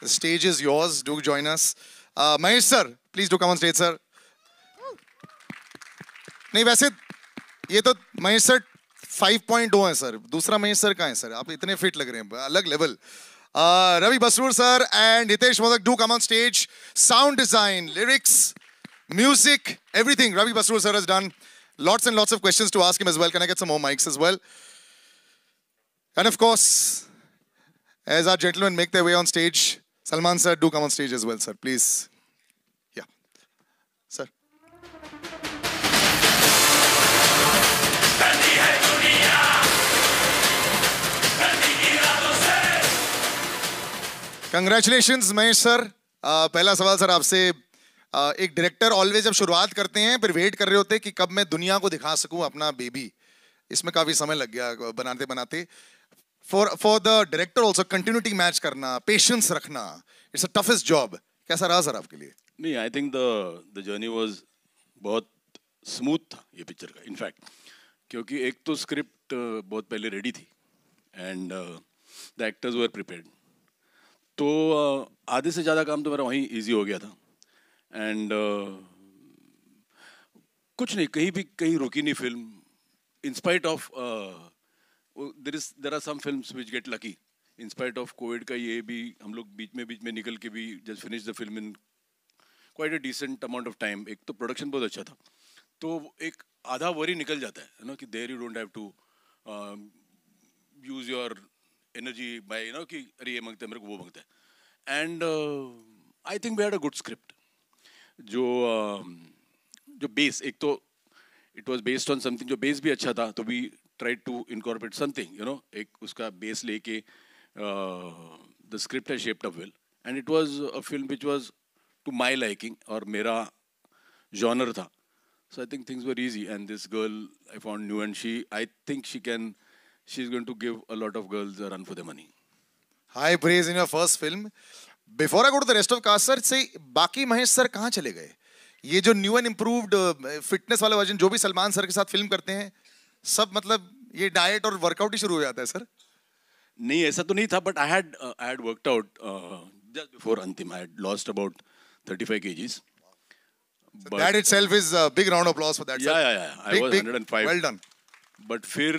The stage is yours. Do join us. Mahesh sir, please do come on stage, sir. नहीं वैसे ये तो Mahesh sir 5.0 है sir. दूसरा महेश सर कहाँ है सर? आप इतने फिट लग रहे हैं, अलग level. Ravi Basrur sir and Hitesh Modak do come on stage. Sound design, lyrics, music, everything Ravi Basrur sir has done. Lots and lots of questions to ask him as well. Can I get some more mics as well? And of course, as our gentlemen make their way on stage, Salman sir, do come on stage as well, sir, please. Yeah. Sir. Congratulations, Mahesh sir. पहला सवाल sir आपसे. एक director always जब शुरुआत करते हैं फिर wait कर रहे होते हैं कि कब मैं दुनिया को दिखा सकूं अपना बेबी. इसमें काफी समय लग गया बनाते बनाते. For the director also continuity match करना, patience रखना, it's a toughest job. कैसा रहा सर आपके लिए? नहीं, I think the journey was बहुत smooth था ये पिक्चर का. In fact, क्योंकि एक तो स्क्रिप्ट बहुत पहले रेडी थी and the actors were prepared. तो आधे से ज़्यादा काम तो मेरा वहीं इजी हो गया था. एंड कुछ नहीं, कहीं रुकी नहीं film. In spite of there are some films which get lucky. In spite of COVID का ये भी हम लोग बीच में निकल के भी just finish the film in quite a decent amount of time. एक तो प्रोडक्शन बहुत अच्छा था, तो एक आधा वरी निकल जाता है ना कि there you don't have to use your energy by कि अरे ये मांगते हैं मेरे को वो मांगता है. And I think we had a good script. जो बेस, एक तो it was based on something, जो बेस भी अच्छा था, तो we tried to incorporate something एक उसका बेस लेके the script has shaped up well and it was a film which was to my liking और मेरा जॉनर था. So I think things were easy, and this girl I found new, and I think she's going to give a lot of girls a run for their money. High praise in your first film. Before I go to the rest of cast, sir, say बाकी Mahesh sir कहाँ चले गए? ये जो new and improved fitness वाला version जो भी Salman sir के साथ फिल्म करते हैं, सब मतलब ये डाइट और वर्कआउट ही शुरू हो जाता है सर? नहीं, ऐसा तो नहीं था, but I had worked out just before Antim. I had lost about 35 kgs. So that itself is a big round of applause for that. Yeah. I was 105. Well done. But फिर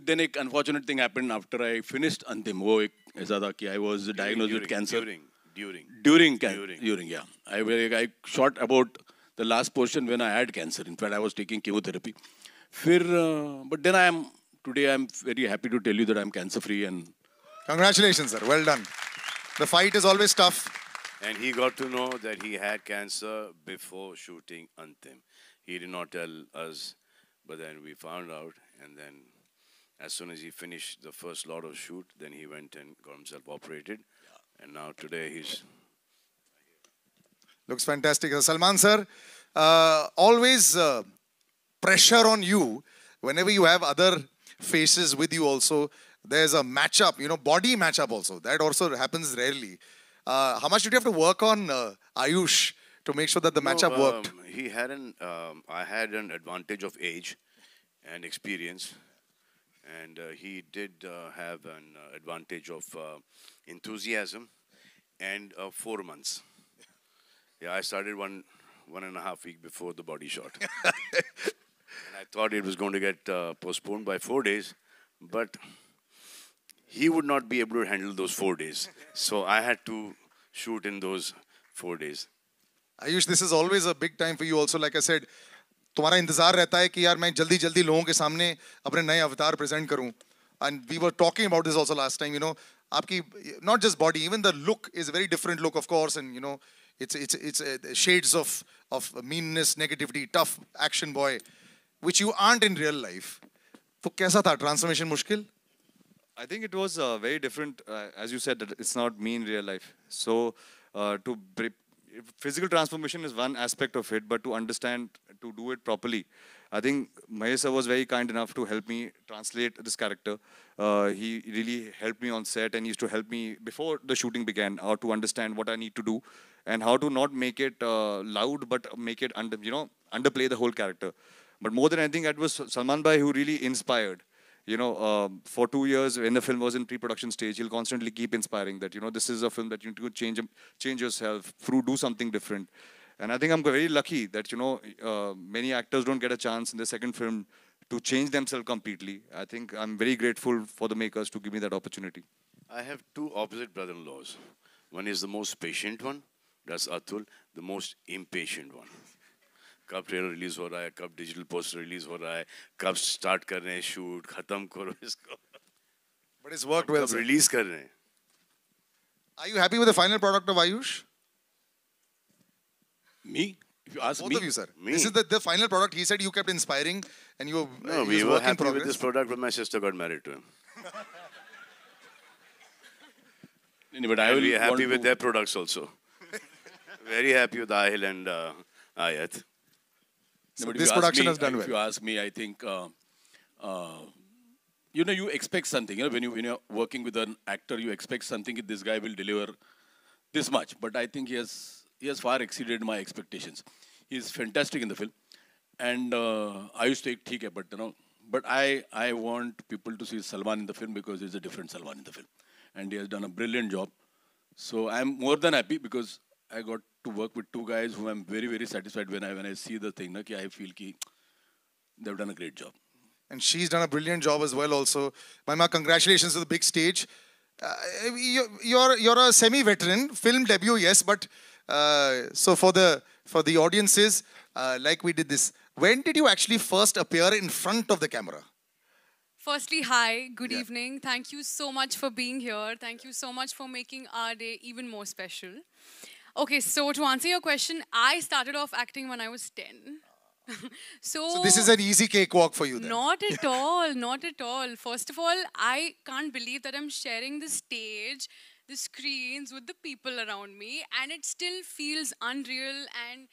then एक unfortunate thing happened after I finished Antim. वो एक ऐसा था कि I was diagnosed with cancer. During, yeah. I shot about the last portion when I had cancer. In fact, I was taking chemotherapy. But then today I'm very happy to tell you that I'm cancer free and. Congratulations, sir. Well done. The fight is always tough. And he got to know that he had cancer before shooting Antim. He did not tell us, but then we found out. And then as soon as he finished the first lot of shoot, then he went and got himself operated. Yeah. And now today he's... Looks fantastic. Salman sir, always pressure on you whenever you have other faces with you also. There's a matchup, body matchup also. That also happens rarely. How much did you have to work on Ayush to make sure that the matchup worked? I had an advantage of age and experience, and he did have an advantage of enthusiasm and 4 months. Yeah, I started one and a half week before the body shot. And I thought it was going to get postponed by 4 days, but he would not be able to handle those 4 days. So I had to shoot in those 4 days. Ayush, this is always a big time for you also. Like I said, तुम्हारा इंतजार रहता है कि यार मैं जल्दी लोगों के सामने अपने नए अवतार प्रेजेंट करूं. And we were talking about this also last time. आपकी not just body, even the look is a very different look, of course, and it's shades of meanness, negativity, tough action boy, which you aren't in real life. तो कैसा था transformation? मुश्किल? I think it was very different, as you said, that it's not me in real life. So physical transformation is one aspect of it, but to understand, to do it properly, I think Mahesh sir was very kind enough to help me translate this character. He really helped me on set and used to help me before the shooting began, how to understand what I need to do and how to not make it loud, but make it underplay the whole character. But more than anything, it was Salman Bhai who really inspired. you know, for 2 years when the film was in pre-production stage, he'll constantly keep inspiring that, you know, this is a film that you need to change yourself, do something different. And I think I'm very lucky that, you know, many actors don't get a chance in the second film to change themselves completely. I think I'm very grateful for the makers to give me that opportunity. I have two opposite brother-in-laws. One is the most patient one, that's Atul, the most impatient one. कब trailer release हो रहा है, कब digital poster release हो रहा है, कब start कर रहे हैं शूट, खत्म करो इसको. But it's worked well, कब sir. रिलीज कर रहे हैं. Are you happy with the final product of Ayush? Me? If you ask Both me, of you, sir. Me? This is the final product. He said you kept inspiring and you were, No, it we was were work in happy with progress. this product when my sister got married to him. but I And will we are happy want with to- their products also. Very happy with Ahil and Ayat. So but if this you ask production me, has done if well. you ask me, I think, you know, you expect something. You know, when you're working with an actor, you expect something. This guy will deliver this much. But I think he has far exceeded my expectations. He's fantastic in the film. And I used to take theek hai, but you know, but I want people to see Salman in the film because he's a different Salman in the film. And he has done a brilliant job. So I'm more than happy because I got to work with two guys who I'm very, very satisfied when I see the thing. Na, ki I feel ki they've done a great job. And she's done a brilliant job as well also. Maima, congratulations to the big stage. You're a semi-veteran, film debut, yes, but so for the audiences, like we did this, when did you actually first appear in front of the camera? Firstly, hi, good Yeah. evening. Thank you so much for being here. Thank you so much for making our day even more special. Okay, so to answer your question, I started off acting when I was 10. So this is an easy cakewalk for you then. Not at all, not at all. First of all, I can't believe that I'm sharing the stage, the screens with the people around me, and it still feels unreal. And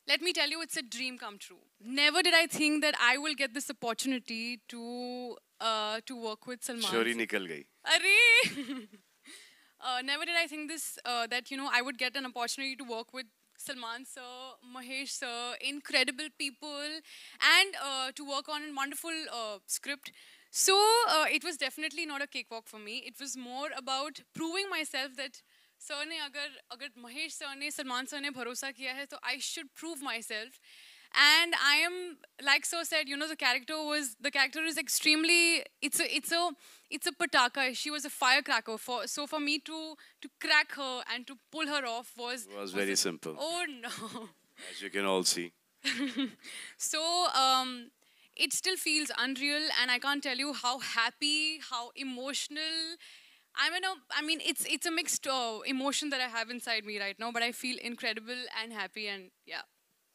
let me tell you, it's a dream come true. Never did I think that I will get this opportunity to work with Salman. Shori nikal gayi. Arey! Never did I think this that I would get an opportunity to work with Salman sir, Mahesh sir, incredible people, and to work on a wonderful script. So it was definitely not a cakewalk for me. It was more about proving myself that sir ne agar Mahesh sir ne Salman sir ne bharosa kiya hai, so I should prove myself. And I am, like sir said, the character is extremely, it's a pataka. She was a firecracker. So for me to crack her and to pull her off was very simple. Oh no. As you can all see. So it still feels unreal, and I can't tell you how happy, how emotional. It's a mixed emotion that I have inside me right now, but I feel incredible and happy, and yeah.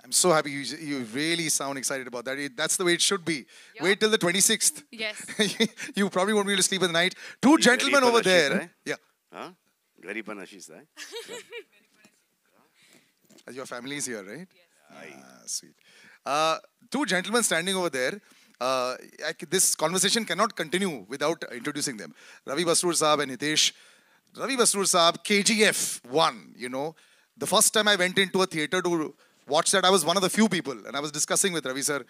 I'm so happy you really sound excited about that. That's the way it should be. Yeah. Wait till the 26th. Yes. You probably won't be able to sleep at night. Two gentlemen over there. Yeah. Huh? Gariban Ashish, right? Your family is here, right? Yes. Sweet. Two gentlemen standing over there. This conversation cannot continue without introducing them. Ravi Basrur Saab and Hitesh. Ravi Basrur Saab, KGF 1, The first time I went into a theater to watch that, I was one of the few people. And I was discussing with Ravi sir.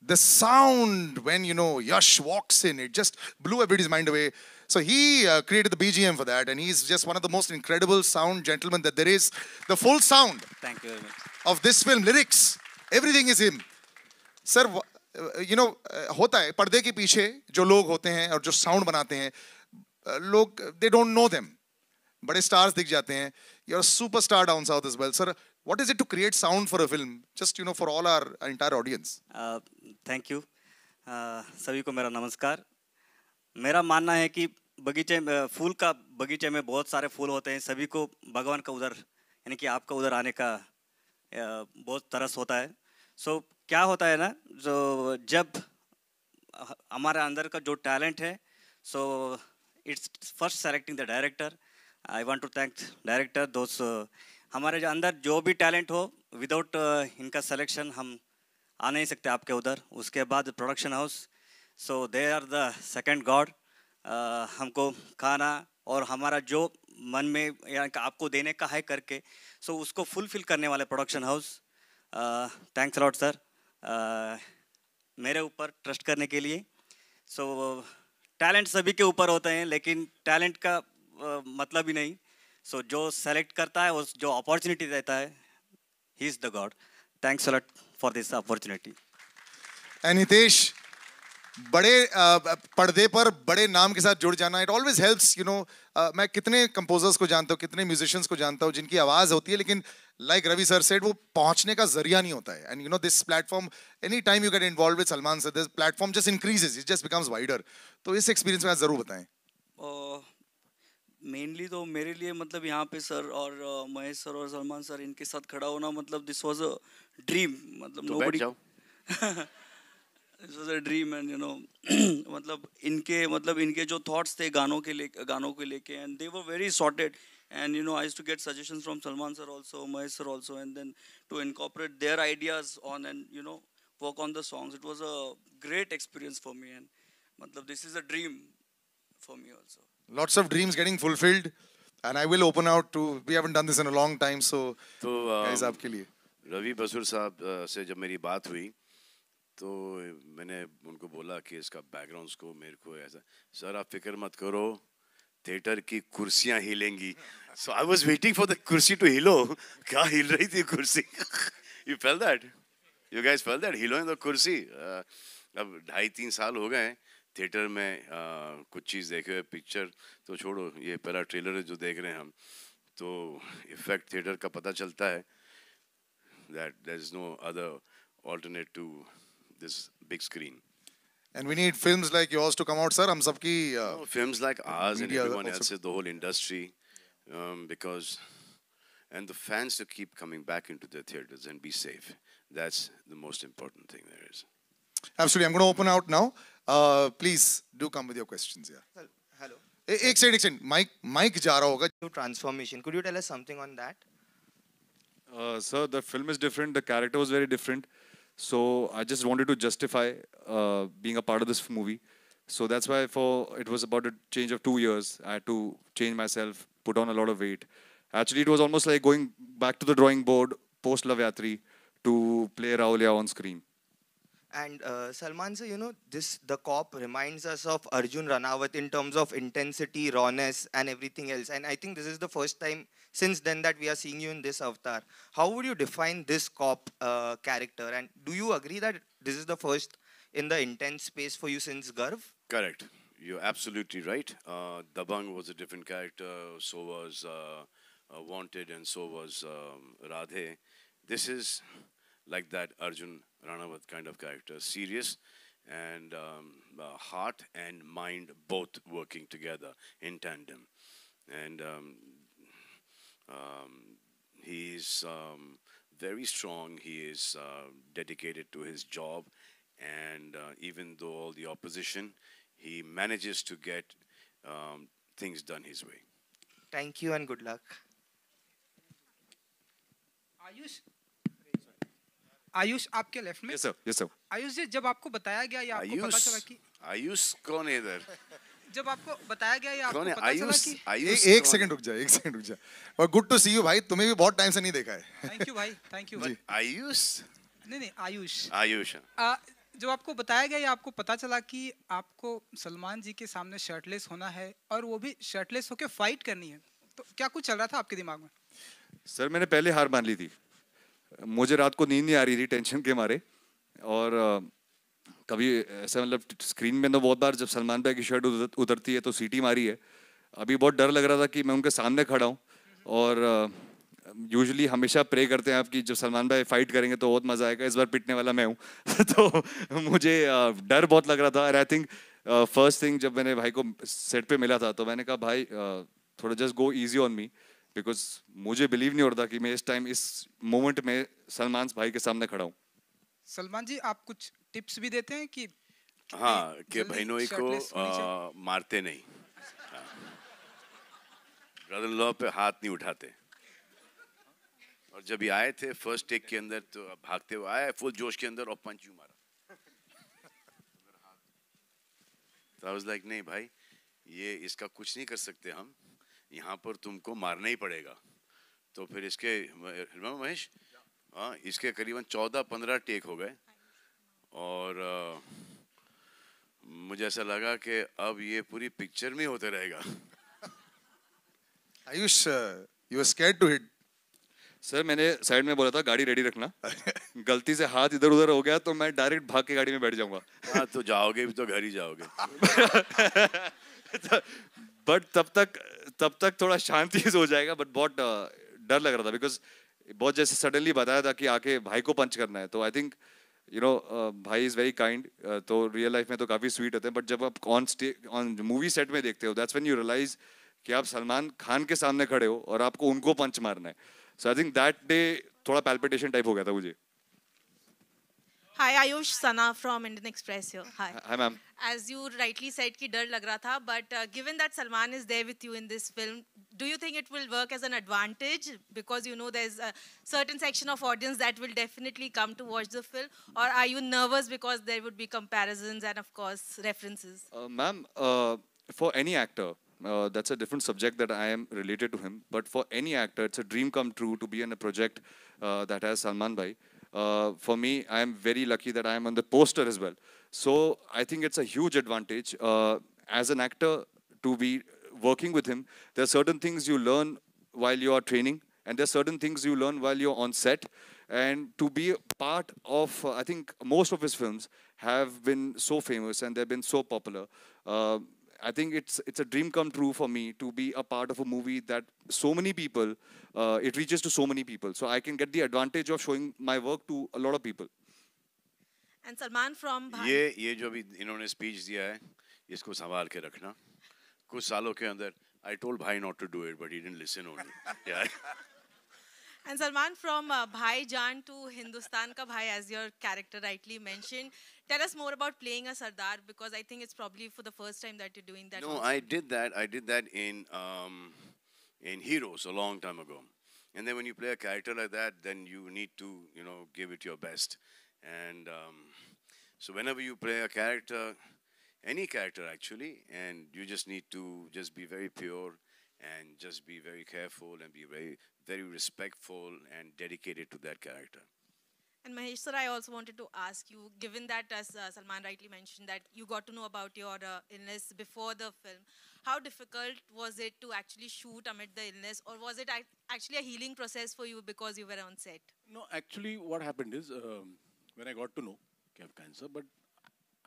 The sound when, Yash walks in, it just blew everybody's mind away. So he created the BGM for that. And he's just one of the most incredible sound gentlemen that there is. The full sound Thank you very much. of this film, lyrics, everything is him. Sir, होता है पर्दे के पीछे जो लोग होते हैं और जो साउंड बनाते हैं लोग, they don't know them. बड़े stars दिख जाते हैं. You're a superstar down south as well. Sir, what is it to create sound for a film? Just, for all our entire audience. Thank you सभी को मेरा नमस्कार. मेरा मानना है कि फूल का बगीचे में बहुत सारे फूल होते हैं. सभी को भगवान का उधर यानी कि आपका उधर आने का बहुत तरस होता है. सो क्या होता है ना, जो जब हमारे अंदर का जो टैलेंट है, so it's first selecting the director. I want to thank director. दोस्त हमारे जो अंदर जो भी टैलेंट हो, विदाउट इनका सिलेक्शन हम आ नहीं सकते आपके उधर. उसके बाद production house, so they are the second god. हमको खाना और हमारा जो मन में यानी आपको देने का है करके, सो उसको फुलफिल करने वाले production house. Thanks lot sir मेरे ऊपर ट्रस्ट करने के लिए. सो टैलेंट सभी के ऊपर होते हैं, लेकिन टैलेंट का मतलब ही नहीं. सो जो सेलेक्ट करता है, उस जो अपॉर्चुनिटी देता है, he is the God. Thanks a lot for this opportunity. And Hitesh, बड़े पर्दे पर बड़े नाम के साथ जुड़ जाना, it always helps, you know. मैं कितने कंपोजर्स को जानता हूँ, कितने म्यूजिशियंस को जानता हूँ जिनकी आवाज होती है, लेकिन लाइक रवि सर सेड, वो पहुंचने का जरिया नहीं होता है. And you know this platform, any time you get involve with Salman sir, this platform just increases, it just becomes wider. तो इस एक्सपीरियंस में आप जरूर बताएं. मेनली तो मेरे लिए मतलब यहाँ पे सर और महेश सर और सलमान सर इनके साथ खड़ा होना, मतलब दिस वाज अ ड्रीम. मतलब तो बैठ नोबडी, जाओ. This was a dream. And you know मतलब इनके जो थॉट्स थे गानों को लेके, and they were very sorted. And you know, I used to get suggestions from Salman sir also, Mahesh sir also, and then to incorporate their ideas on, and you know, work on the songs. It was a great experience for me, and matlab this is a dream for me also. Lots of dreams getting fulfilled, and I will open out to. We haven't done this in a long time, so तो guys, आपके लिए. रवि बसूर साहब से जब मेरी बात हुई तो मैंने उनको बोला कि इसका बैकग्राउंड को मेरे को ऐसा, सर आप फिक्र मत करो, थिएटर की कुर्सियां हिलेंगी. So I was waiting for the kursi to हिलो. क्या हिल रही थी कुर्सी? You felt that? You guys felt that हिलो इन द कुर्सी? अब 2.5-3 साल हो गए थिएटर में कुछ चीज़ देखे हुए. पिक्चर तो छोड़ो, ये पहला ट्रेलर है जो देख रहे हैं हम, तो इफेक्ट थिएटर का पता चलता है that there is no other alternate to this big screen. And we need films like yours to come out, sir. हम सबकी Films like ours and media everyone also- else's, the whole industry, because and the fans to keep coming back into the theaters and be safe. That's the most important thing there is. Absolutely. I'm going to open out now. Please do come with your questions. Yeah. Hello. एक second, mic जा रहा होगा. To transformation. Could you tell us something on that? Sir, the film is different. The character was very different. So I just wanted to justify being a part of this movie. So that's why it was about a change of 2 years. I had to change myself, put on a lot of weight. Actually, it was almost like going back to the drawing board post Lavyatri to play Raulia on screen. And Salman sir, you know, the cop reminds us of Arjun Ranawat in terms of intensity, rawness, and everything else. And I think this is the first time since then that we are seeing you in this avatar. How would you define this cop character? And do you agree that this is the first in the intense space for you since Garv? Correct. You're absolutely right. Dabang was a different character. So was Wanted, and so was Radhe. This is like that Arjun Ranawat kind of character, serious and heart and mind both working together in tandem. And he's very strong. He is dedicated to his job, and even though all the opposition, he manages to get things done his way. Thank you and good luck. Ayush आपके left में. Yes, sir. Yes, sir. Ayush जी, जब आपको बताया गया या आपको पता चला कि आयुष कौन है इधर? जब आपको बताया गया या आपको कौन है पता चला आयुष? कि आयुष एक कौन सेकंड रुक जा, एक सेकंड रुक जा. और गुड टू सी यू भाई, तुम्हें भी बहुत टाइम से नहीं देखा है. थैंक यू भाई, थैंक यू. है? आयुष? नहीं आयुष. आयुष. जब आपको बताया गया या आपको पता चला कि आपको सलमान जी के सामने शर्टलेस होना है और वो भी शर्टलेस होकर फाइट करनी है, तो क्या कुछ चल रहा था आपके दिमाग में? सर, मैंने पहले हार मान ली थी. मुझे रात को नींद नहीं आ रही थी टेंशन के मारे. और कभी ऐसा मतलब स्क्रीन में तो बहुत बार जब सलमान भाई की शर्ट उतरती है तो सीटी मारी है. अभी बहुत डर लग रहा था कि मैं उनके सामने खड़ा हूँ. और यूजुअली हमेशा प्रे करते हैं आप कि जब सलमान भाई फाइट करेंगे तो बहुत मज़ा आएगा. इस बार पिटने वाला मैं हूँ. तो मुझे डर बहुत लग रहा था. और आई थिंक फर्स्ट थिंग जब मैंने भाई को सेट पे मिला था तो मैंने कहा भाई थोड़ा just go easy on me, because मुझे बिलीव नहीं हो रहा था कि मैं इस टाइम इस मोमेंट में सलमान भाई के सामने खड़ा हूँ. सलमान जी, आप कुछ टिप्स भी देते हैं कि हाँ, कि जल्दी बहनों shirtless होनी को चाहिए? मारते नहीं, ब्रदर लॉ पे हाथ नहीं उठाते. और जब ये आए थे फर्स्ट टेक के अंदर तो भागते हुए आए फुल जोश के अंदर और पंच यूं मारा. तो आई वाज लाइक नहीं भाई, ये इसका कुछ नहीं कर सकते हम, यहाँ पर तुमको मारना ही पड़ेगा. तो फिर इसके महेश, हाँ, इसके करीबन 14-15 टेक हो गए. और मुझे ऐसा लगा कि अब ये पूरी पिक्चर में होते रहेगा. Ayush, you were scared to hit. Sir मैंने साइड में बोला था गाड़ी रेडी रखना. गलती से हाथ इधर उधर हो गया तो मैं डायरेक्ट भाग के गाड़ी में बैठ जाऊंगा. हाँ तो जाओगे भी तो घर ही जाओगे. बट तब तक थोड़ा शांति से हो जाएगा. बट बहुत डर लग रहा था बिकॉज बहुत जैसे सडनली बताया था कि आके भाई को पंच करना है. तो आई थिंक भाई इज वेरी काइंड. तो रियल लाइफ में तो काफी स्वीट होते हैं बट जब आप ऑन मूवी सेट में देखते हो दैट्स व्हेन यू रियलाइज कि आप सलमान खान के सामने खड़े हो और आपको उनको पंच मारना है. सो आई थिंक दैट डे थोड़ा पैल्पिटेशन टाइप हो गया था मुझे. Hi, Ayush, Sana from Indian Express here. Hi. Hi, ma'am. As you rightly said, कि डर लग रहा था, but given that Salman is there with you in this film, do you think it will work as an advantage because you know there's a certain section of audience that will definitely come to watch the film, or are you nervous because there would be comparisons and of course references? Ma'am, for any actor, that's a different subject that I am related to him. But for any actor, it's a dream come true to be in a project that has Salman Bhai. For me, I am very lucky that I am on the poster as well. So I think it's a huge advantage as an actor to be working with him. There are certain things you learn while you are training, and there are certain things you learn while you're on set. And to be part of, I think most of his films have been so famous and they've been so popular. I think it's a dream come true for me to be a part of a movie that so many people, it reaches to so many people. So I can get the advantage of showing my work to a lot of people. And Salman from Bhai. ये जो भी इन्होंने speech दिया है इसको संभाल के रखना. कुछ सालों के अंदर I told Bhai not to do it but he didn't listen only. Yeah. And Salman, from Bhai Jaan to Hindustan Ka Bhai, as your character rightly mentioned, tell us more about playing a Sardar because I think it's probably for the first time that you're doing that. No, also. I did that. I did that in Heroes a long time ago. And then when you play a character like that, then you need to give it your best. And so whenever you play a character, any character actually, and you just need to just be very pure and just be very careful and be very respectful and dedicated to that character. And Mahesh sir, I also wanted to ask you, given that as Salman rightly mentioned that you got to know about your illness before the film, how difficult was it to actually shoot amid the illness, or was it actually a healing process for you because you were on set? No, actually what happened is when I got to know I have cancer, but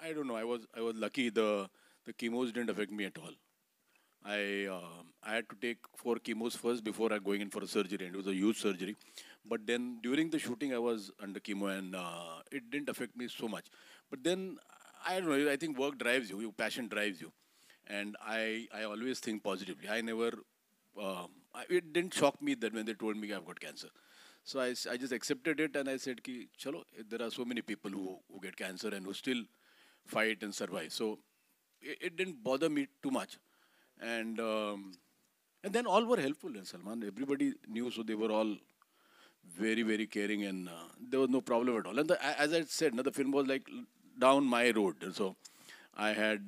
I don't know, I was lucky the chemos didn't affect me at all. I had to take 4 chemos first before going in for a surgery, and it was a huge surgery. But then during the shooting, I was under chemo, and it didn't affect me so much. But then, I don't know, I think work drives you, your passion drives you. And I always think positively. I never, it didn't shock me that when they told me I've got cancer. So I just accepted it, and I said, ki, chalo, there are so many people who get cancer and who still fight and survive. So it didn't bother me too much. And then all were helpful in Salman. Everybody knew, so they were all very, very caring, and there was no problem at all. And as I said, the film was like down my road. So I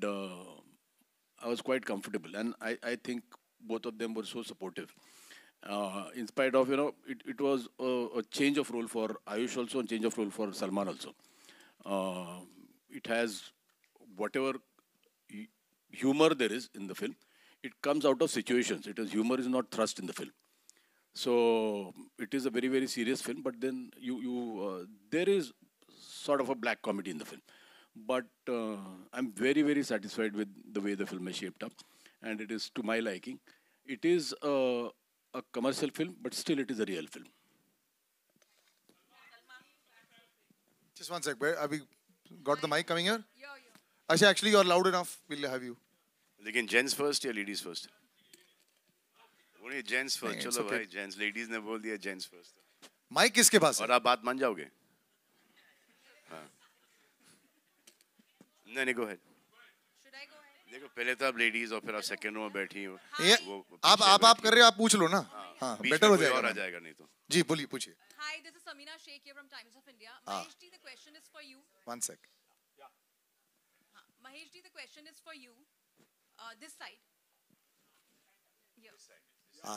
was quite comfortable. And I think both of them were so supportive. In spite of, it was a change of role for Ayush also, and change of role for Salman also. It has whatever humor there is in the film. It comes out of situations. Humor is not thrust in the film. So it is a very, very serious film, but then there is sort of a black comedy in the film. But I'm very, very satisfied with the way the film is shaped up, and it is to my liking. It is a commercial film, but still it is a real film. Just one sec. Have we got the mic coming here? Yeah. Actually, you're loud enough. We'll have you. लेकिन gents first या ladies first? बोलिए gents first. चलो भाई gents, ladies ने बोल दिया gents first. Mic किसके पास है? और आप बात मान जाओगे? हाँ. नहीं, go ahead. देखो पहले तो आप लेडीज और फिर आप सेकंड रो में बैठी हो. आप कर रहे हो, आप पूछ लो ना. हाँ, बेटर हो जाएगा. और आ जाएगा नहीं तो. जी बोलिए, पूछिए. Hi, this is Samina Sheikh here from Times of India. Mahesh ji, the question is for you. One sec. Mahesh ji, the question is for you. This side.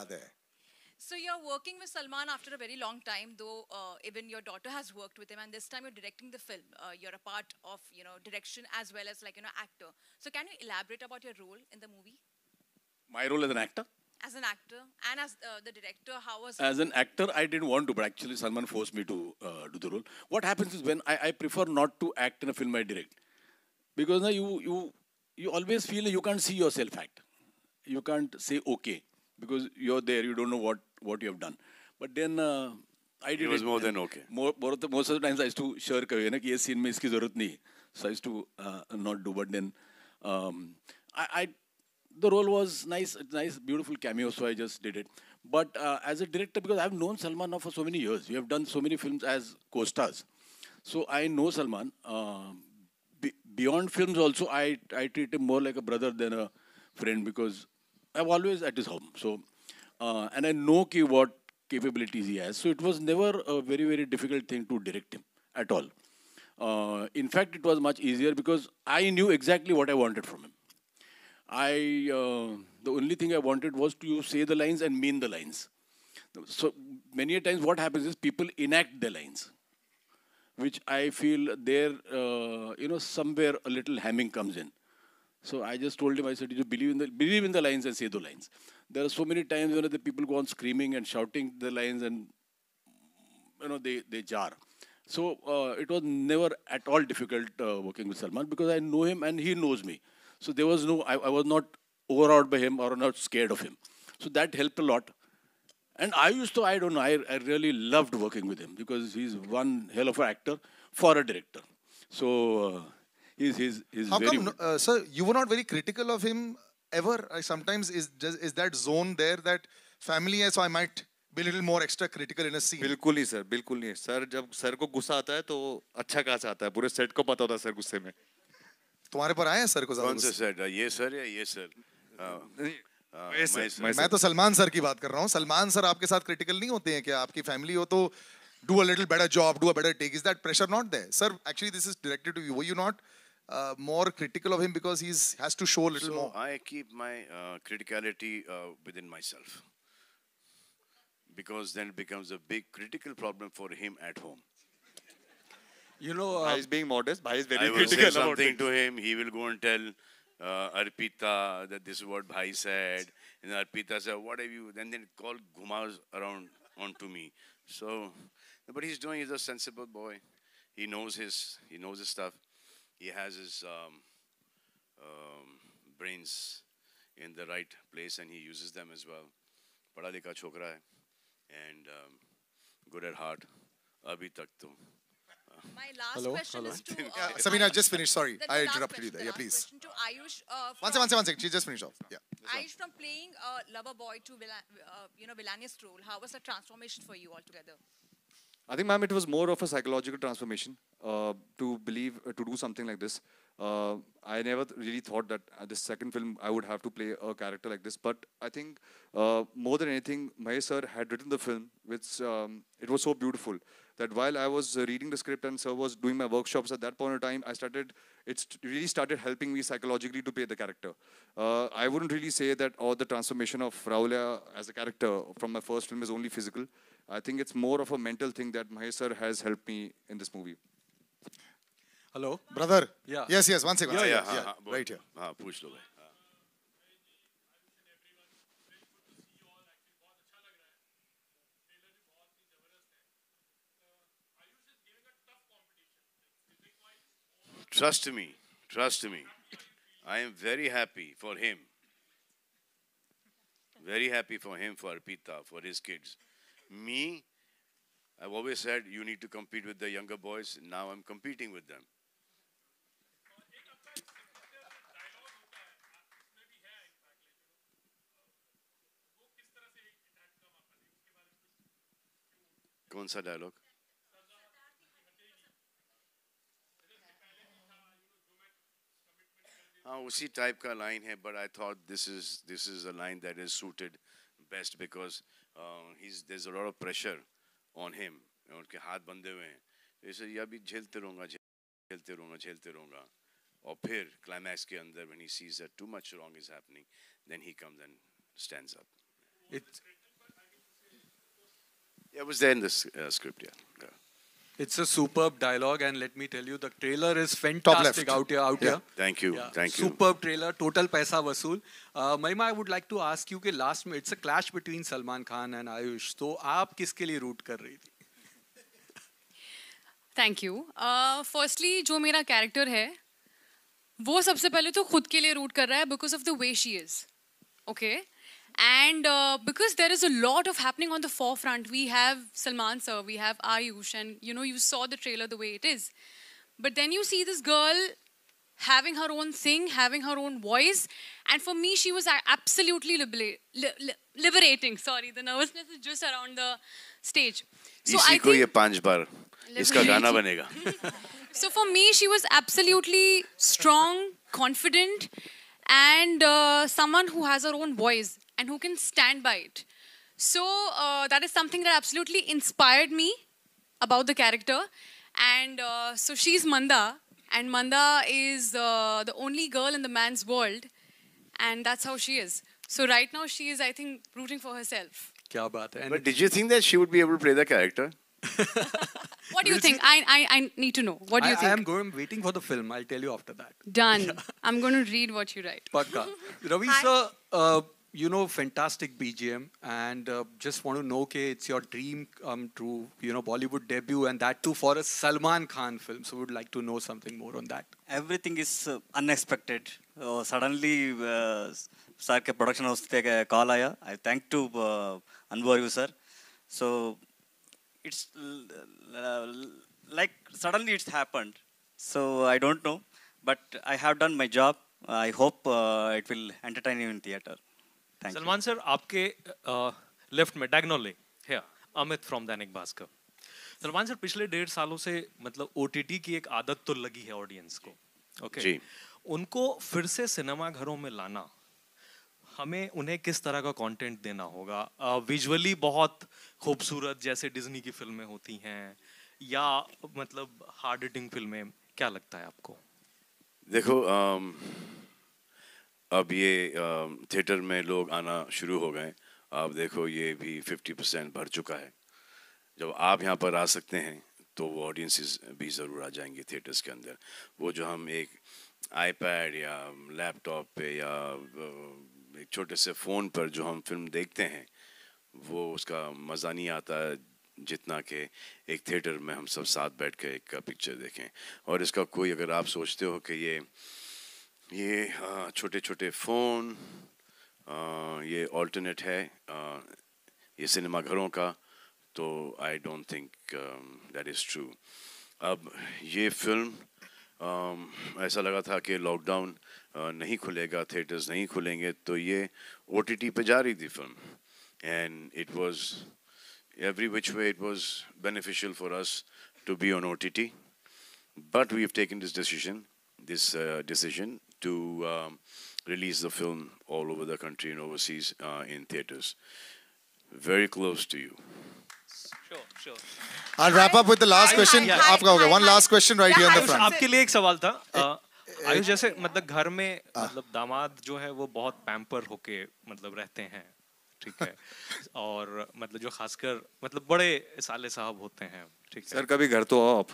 There. So you're working with Salman after a very long time, though even your daughter has worked with him, and this time you're directing the film. You're a part of, direction as well as actor. So can you elaborate about your role in the movie My role as an actor? as an actor and as the director? How was As an actor, I didn't want to, but actually Salman forced me to do the role. What happens is when I prefer not to act in a film I direct. Because now you always feel you can't see yourself act. You can't say okay because you're there, you don't know what you have done. But then I did It was more and than okay. Most of the times I used to shirk away na कि ये scene में इसकी ज़रूरत नहीं. So I used to not do. But then I the role was nice, beautiful cameo, so I just did it. But as a director, because I've known Salman now for so many years, we have done so many films as co-stars. So I know Salman. Beyond films also, I treat him more like a brother than a friend because I'm always at his home. So, and I know what capabilities he has. So it was never a very, very difficult thing to direct him at all. In fact, it was much easier because I knew exactly what I wanted from him. The only thing I wanted was to say the lines and mean the lines. So many a times what happens is people enact the lines, which I feel there, somewhere a little hamming comes in. So I just told him, I said, you believe in the lines and say the lines. There are so many times when the people go on screaming and shouting the lines and, they jar. So it was never at all difficult working with Salman because I know him and he knows me. So there was I was not overawed by him or not scared of him. So that helped a lot. And I really loved working with him because he's one hell of an actor for a director. So he's How very come, sir, you were not very critical of him ever? Sometimes is that zone there that family है, so I might be a little more extra critical in a scene. बिल्कुल नहीं sir, बिल्कुल नहीं. Sir जब sir को गुस्सा आता है तो अच्छा खासा आता है. पूरे सेट को पता होता है सर गुस्से में. तुम्हारे पर आए हैं सर को ज्यादा कौन सा गुस्सा? सेट? ये सर या ये सर? मैं तो सलमान सर की बात कर रहा हूँ. सलमान सर आपके साथ क्रिटिकल नहीं होते हैं क्या? आपकी फैमिली हो तो do a little better job, do a better take. Is that pressure not there? Sir, actually this is directed to you. Were you not more critical of him because has to show a little more? I keep my criticality within myself. Because then it becomes a big critical problem for him at home. Bhai is being modest. Bhai is very I will critical say about something it. to him. He will go and tell Arpita that this is what Bhai said. And Arpita said, what have you? Then call Gumas around onto me. So, but he's a sensible boy. He knows his stuff. He has his brains in the right place and he uses them as well. Padha likha chokra hai. And good at heart. Abhi tak to. My last question is to... Samina, just finish. Sorry, the I last interrupted you question, there. Yeah, the last please. question to Ayush. One second. She just finished off. Yeah. Ayush, from playing a lover boy to villainous role, how was the transformation for you altogether? I think, ma'am, it was more of a psychological transformation to do something like this. I never really thought that this second film I would have to play a character like this. But I think more than anything, Mahesh sir had written the film, which it was so beautiful that while I was reading the script and sir was doing my workshops at that point in time, it really started helping me psychologically to play the character. I wouldn't really say that the transformation of Raulia as a character from my first film is only physical. I think it's more of a mental thing that Mahesh sir has helped me in this movie. Hello? Brother. Yeah. Yes, one second. Yeah, Right here. Puch lo bhai. Trust me. I am very happy for him. Very happy for him, for Arpita, for his kids. Me, I've always said you need to compete with the younger boys. Now I'm competing with them. कौन सा dialogue? हाँ उसी type का line है, but I thought this is a line that is suited best because there's a lot of pressure on him. उनके हाथ बंधे हुए हैं. ऐसे ये अभी झेलते रहूँगा. और फिर climax के अंदर when he sees that too much wrong is happening, then he comes and stands up. Yeah, it was there in this script. Yeah. It's a superb dialogue, and let me tell you, the trailer is left. fantastic out here. Thank you. Yeah, Thank you. superb trailer, total paisa vasool. Mahima, I would like to ask you कि last में it's a clash between Salman Khan and Ayush. तो आप किसके लिए root कर रही थी? Thank you firstly जो मेरा कैरेक्टर है वो सबसे पहले तो खुद के लिए रूट कर रहा है because of the way she is okay and because there is a lot of happening on the forefront we have Salman sir we have Ayush and you saw the trailer the way it is but then you see this girl having her own thing, having her own voice, and for me she was absolutely liberating. Sorry, the nervousness is just around the stage. So इसी को ये 5 बार इसका गाना बनेगा. So for me, she was absolutely strong, confident, and someone who has her own voice and who can stand by it. So that is something that absolutely inspired me about the character. And so she's Manda, and Manda is the only girl in the man's world, and that's how she is. So right now she is, I think, rooting for herself. क्या बात है? But did you think that she would be able to play the character? What do you think? I need to know. What do you think? I am waiting for the film. I'll tell you after that. Done. I'm going to read what you write. Pakka. Ravi sir, fantastic BGM, and just want to know कि it's your dream come true, Bollywood debut, and that too for a Salman Khan film. So would like to know something more on that. Everything is unexpected. Suddenly, sir के production house से call आया. I thank to Anwar sir. So it's like suddenly it's happened. So I don't know, but I have done my job. I hope it will entertain you in theater. Thank you. Salman sir आपके left में diagonally है Amit from Dainik Bhaskar. Salman sir पिछले 1.5 सालों से मतलब OTT की एक आदत तो लगी है ऑडियंस को. ओके उनको फिर से सिनेमा घरों में लाना, हमें उन्हें किस तरह का कंटेंट देना होगा? विजुअली बहुत खूबसूरत जैसे डिज्नी की फिल्में होती हैं, या मतलब हार्ड हिटिंग फिल्में, क्या लगता है आपको? देखो अब ये थिएटर में लोग आना शुरू हो गए. अब देखो ये भी 50% भर चुका है. जब आप यहाँ पर आ सकते हैं तो वो ऑडियंसेस भी ज़रूर आ जाएंगे थिएटर्स के अंदर. वो जो हम एक आईपैड या लैपटॉप पे या एक छोटे से फ़ोन पर जो हम फिल्म देखते हैं वो उसका मज़ा नहीं आता जितना कि एक थिएटर में हम सब साथ बैठ कर एक पिक्चर देखें. और इसका कोई अगर आप सोचते हो कि ये छोटे छोटे फ़ोन ये ऑल्टरनेट है ये सिनेमा घरों का, तो I don't think that is true. अब ये फिल्म ऐसा लगा था कि लॉकडाउन नहीं खुलेगा, थिएटर्स नहीं खुलेंगे, तो ये OTT पे जा रही थी film. And it was every which way it was beneficial for us to be on OTT, but we have taken this decision to release the film all over the country and overseas in theaters. Very close to you. Sure. I'll wrap up with the last question. आपका हो गया. One last question right here in the front. आपके लिए एक सवाल था. आयुष जैसे मतलब घर में मतलब दामाद जो है वो बहुत पैम्पर होके मतलब रहते हैं, ठीक है, और मतलब जो खासकर मतलब बड़े साले साहब होते हैं, ठीक है. सर कभी घर तो आओ आप.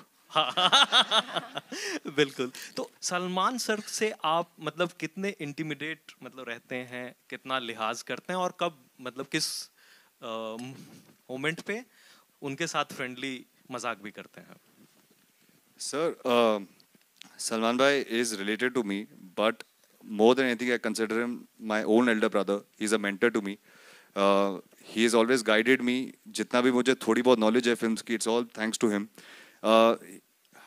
बिल्कुल. तो सलमान सर से आप मतलब कितने इंटिमिडेट मतलब रहते हैं, कितना लिहाज करते हैं, और कब मतलब किस मोमेंट पे उनके साथ फ्रेंडली मजाक भी करते हैं? Sir Salman bhai is related to me, but more than anything I consider him my own elder brother. He's a mentor to me. He has always guided me. जितना भी मुझे थोड़ी बहुत knowledge है films की, it's all thanks to him.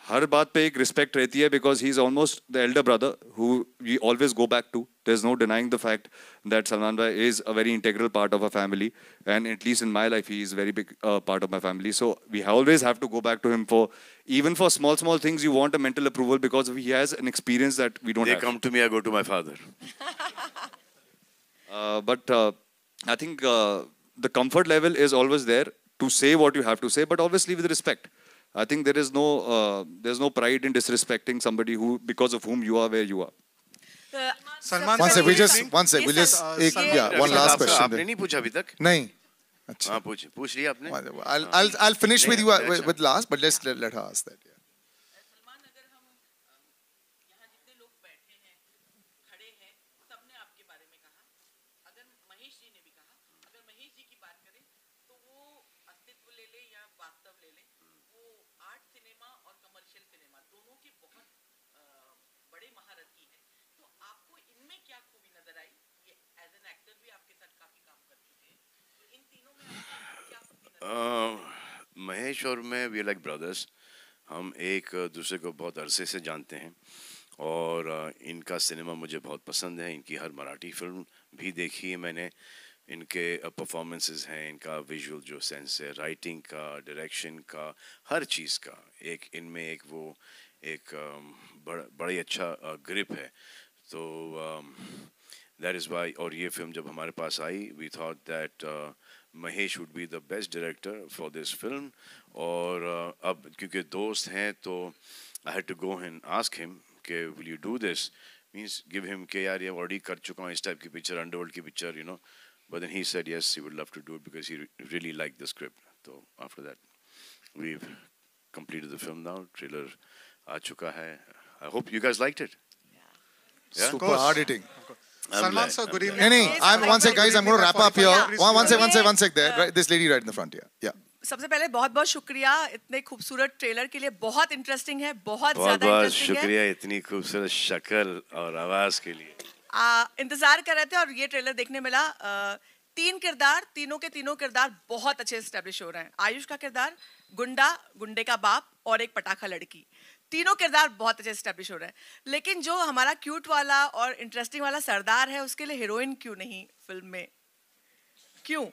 हर बात पे एक respect रहती है because he's almost the elder brother who we always go back to. There's no denying the fact that Salman bhai is a very integral part of our family, and at least in my life he is a very big part of my family. So we always have to go back to him for even for small things. You want a mental approval because he has an experience that we don't have. They come to me, I go to my father. But I think the comfort level is always there to say what you have to say, but obviously with respect. I think there's no pride in disrespecting somebody who because of whom you are where you are. Salman, one sec, we'll just one last question. आपने नहीं पूछा अभी तक? नहीं. अच्छा. हाँ पूछ लिया आपने. I'll finish with you अच्छा. with last, but let's let her ask that. Yeah. Mahesh और मैं वी लाइक ब्रदर्स. हम एक दूसरे को बहुत अरसे से जानते हैं और इनका सिनेमा मुझे बहुत पसंद है. इनकी हर मराठी फिल्म भी देखी है मैंने. इनके परफॉर्मेंसेस हैं, इनका विजुअल जो सेंस है, राइटिंग का, डायरेक्शन का, हर चीज़ का एक इनमें एक वो एक बड़ा ही अच्छा ग्रिप है. तो दैट इज़ वाई. और ये फिल्म जब हमारे पास आई we thought that Mahesh would be the best director for this film. और अब क्योंकि दोस्त हैं तो I had to go and ask him कि will you do this, means give him के यार ये ऑलरेडी कर चुका हूँ इस टाइप की पिक्चर, अंडरवर्ल्ड की picture, you know. But then he said yes, he would love to do it because he really liked the script. So after that, we've completed the film now. Trailer aa chuka hai. I hope you guys liked it. Yeah. Super hard hitting. Salman sir, good evening. I'm one sec, guys. I'm going to wrap up here. One sec there. Right, this lady right in the front here. Yeah. सबसे पहले बहुत बहुत शुक्रिया इतने खूबसूरत trailer के लिए. बहुत इंटरेस्टिंग है, बहुत ज्यादा इंटरेस्टिंग है. शुक्रिया इतनी खूबसूरत शक्ल और आवाज के लिए. इंतजार कर रहे थे और ये ट्रेलर देखने मिला. तीन किरदार, तीनों के तीनों किरदार बहुत अच्छे एस्टेब्लिश हो रहे हैं. आयुष का किरदार गुंडा, गुंडे का बाप और एक पटाखा लड़की, तीनों किरदार बहुत अच्छे एस्टेब्लिश हो रहे हैं. लेकिन जो हमारा क्यूट वाला और इंटरेस्टिंग वाला सरदार है उसके लिए हीरोइन क्यों नहीं फिल्म में? क्यों?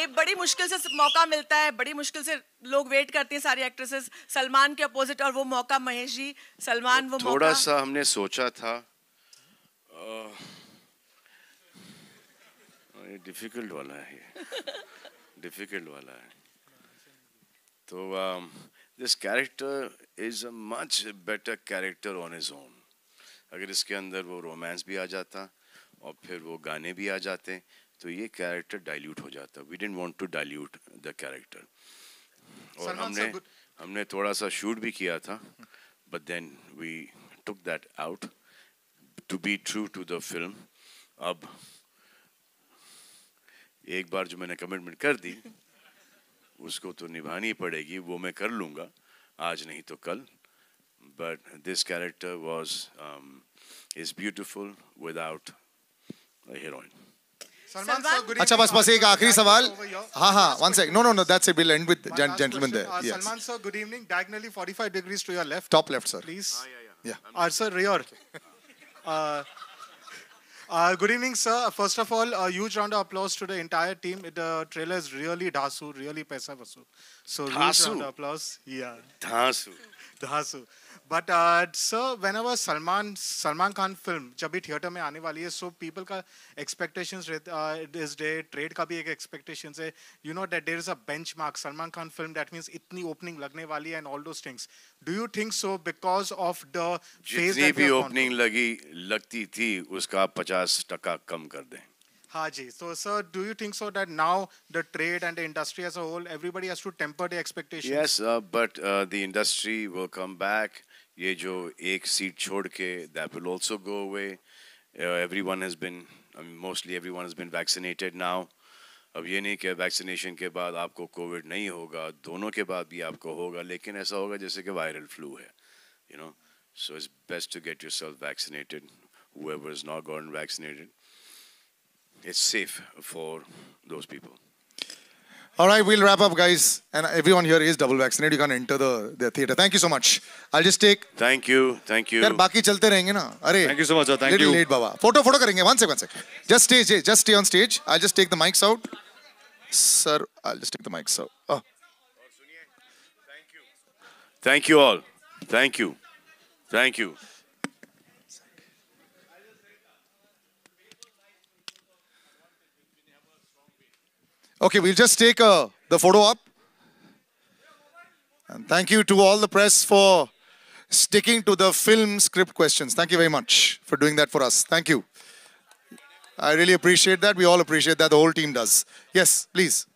एक बड़ी मुश्किल से मौका मिलता है, बड़ी मुश्किल से लोग वेट करती हैं सारी एक्ट्रेसेस सलमान के अपोजिट, और वो मौका महेश जी, सलमान वो मौका. थोड़ा सा हमने सोचा था. ये डिफिकल्ट वाला है, डिफिकल्ट वाला है. तो this character is a much better character on his own. अगर इसके अंदर वो रोमांस भी आ जाता और फिर वो गाने भी आ जाते तो ये कैरेक्टर डाइल्यूट हो जाता. We didn't want to dilute the character. और हमने थोड़ा सा शूट भी किया था, but then we took that out to be true to the film. अब एक बार जो मैंने कमिटमेंट कर दी उसको तो निभानी पड़ेगी. वो मैं कर लूँगा, आज नहीं तो कल. But this character is beautiful without a heroine. अच्छा बस एक आखिरी सवाल. हाँ, one sec. No, that's it. We'll end with the gentleman there. Yes. Salman sir, good evening. Diagonally 45 degrees to your left. Top left, sir. Please. Yeah. Sir, rear. Good evening, sir. First of all, a huge round of applause to the entire team. The trailer is really dhasu, really paisa vasu. So huge round of applause. Yeah. Dhasu. But sir, whenever Salman Khan film जब भी theatre में आने वाली है, so people का expectations is there, trade का भी एक expectations है. You know that there is a benchmark Salman Khan film, that means इतनी opening लगने वाली है and all those things. Do you think so because of the phase जितनी that we भी have opening लगती थी उसका 50% कम कर दें. हाँ जी. So sir, do you think so that now the trade and the industry as a whole, everybody has to temper the expectations? Yes, but the industry will come back. ये जो एक seat छोड़ के that will also go away. Everyone has been, mostly everyone has been vaccinated now. अब ये नहीं कि vaccination के बाद आपको कोविड नहीं होगा, दोनों के बाद भी आपको होगा, लेकिन ऐसा होगा जैसे कि वायरल फ्लू है, you know. So it's best to get yourself vaccinated. Whoever has not gotten vaccinated, it's safe for those people. All right, we'll wrap up, guys. And everyone here is double vaccinated. You can enter the theater. Thank you so much. I'll just take. Thank you. यार बाकी चलते रहेंगे ना. अरे. Thank you so much, sir. Thank little you. late, Baba. Photo करेंगे. One sec. Just stay on stage. I'll just take the mics out. Sir, I'll just take the mics out. Oh. Thank you all. Thank you. Thank you. Okay, we'll just take the photo up. And thank you to all the press for sticking to the film script questions. Thank you very much for doing that for us. Thank you. I really appreciate that. We all appreciate that. The whole team does. Yes, please.